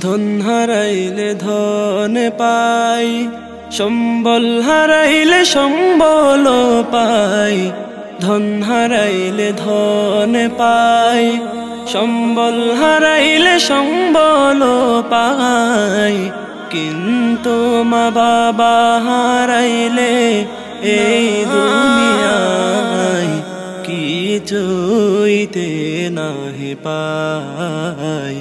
ধন হারাইলে ধন পাই, সম্বল হারাইলে সম্বল পাই। ধন হারাইলে ধন পাই, সম্বল হারাইলে সম্বল পাই। কিন্তু মা বাবা হারাইলে এই দুনিয়ায় কিছুইতে নাহি পাই,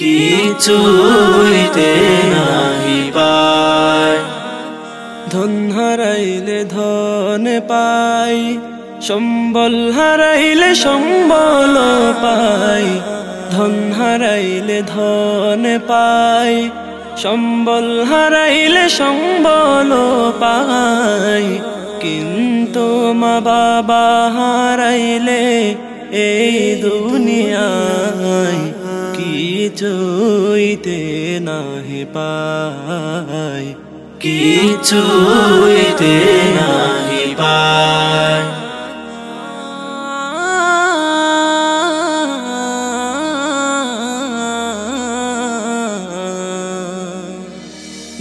কিছুইতে নাহি পাই। ধন হারাইলে ধন পাই, সম্বল হারাইলে সম্বল পাই। ধন হারাইলে ধন পাই, সম্বল হারাইলে সম্বল পাই। কিন্তু মা বাবা হারাইলে এই দুনিয়ায় কিছুইতে নাহি পাই, কিছুইতে নাহি পাই।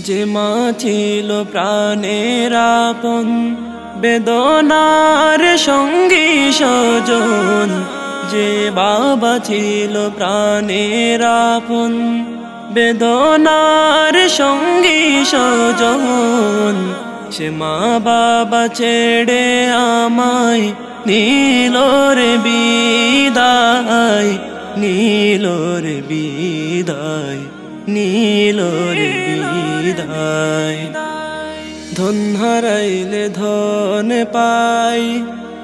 যে মা ছিল প্রাণের আপন, বেদনার সঙ্গী স্বজন। যে বাবা ছিল প্রাণের আপন, বেদনার সঙ্গী স্বজন। সে মা বাবা ছেড়ে আমায় নিল রে বিদায়, নিল রে বিদায়, নিল রে বিদায়। ধন হারাইলে ধন পাই,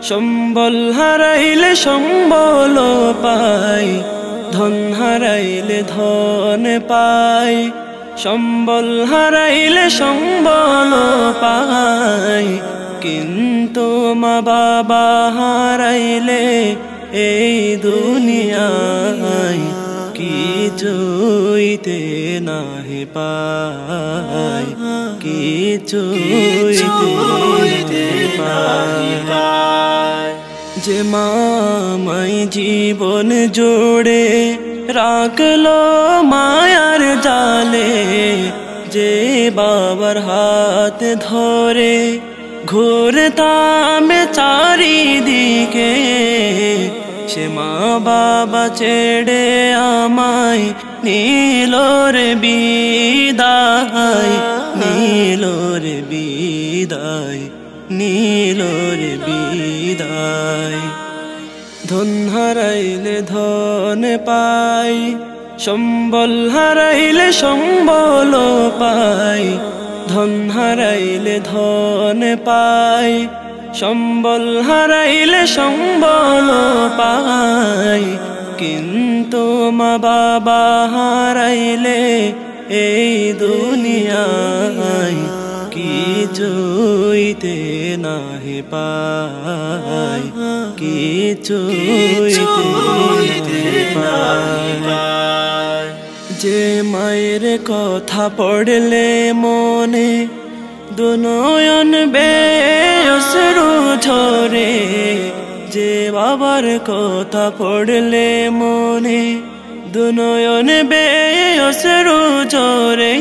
সম্বল হারাইলে সম্বল পাই। ধন হারাইলে ধন পাই, সম্বল হারাইলে সম্বল পাই। কিন্তু মা বাবা হারাইলে এই দুনিয়ায় কিছুইতে নাহি পাই, কিছুইতে নাহি পাই। যে মামাই জীবন জোড়ে রাখলো মায়ার জালে, যে বাবার হাত ধরে ঘুরতাম চারিদিকে। সে মা বাবা ছেড়ে আমায় নিল রে বিদায়, নিল রে বিদায়, নিল রে বিদায়। ধন হারাইলে ধন পাই, সম্বল হারাইলে সম্বল পাই। ধন হারাইলে ধন পাই, সম্বল হারাইলে সম্বল পাই। কিন্তু মা বাবা হারাইলে এই দুনিয়ায় কিছুইতে নাহি পাই, কিছুইতে নাহি পাই। যে মায়ের কথা পড়লে মনে দুনয়ন বেঅশ্রু ঝরে। যে বাবার কথা পড়লে মনে দুনয়ন বেঅশ্রু ঝরে।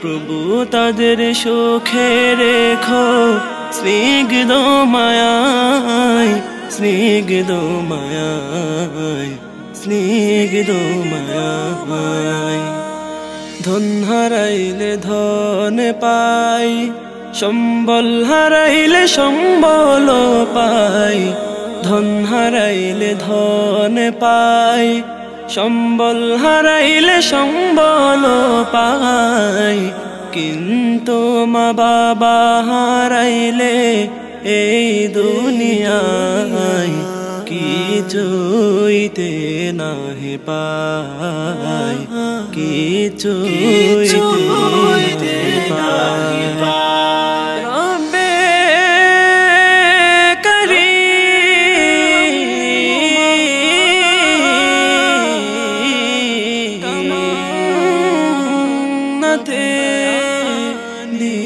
প্রভু তাদের সুখে রেখো স্নিগ্ধ মায়ায়, স্নিগ্ধ মায়ায়, স্নিগ্ধ মায়ায়। ধন হারাইলে ধন পাই, সম্বল হারাইলে সম্বল পাই। ধন হারাইলে ধন পাই, সম্বল হারাইলে সম্বল পাই। কিন্তু মা বাবা হারাইলে এই দুনিয়ায় কিছুইতে নাহি পাই, কিছুইতে নাহি পাই। রব্বে কামনাতে দি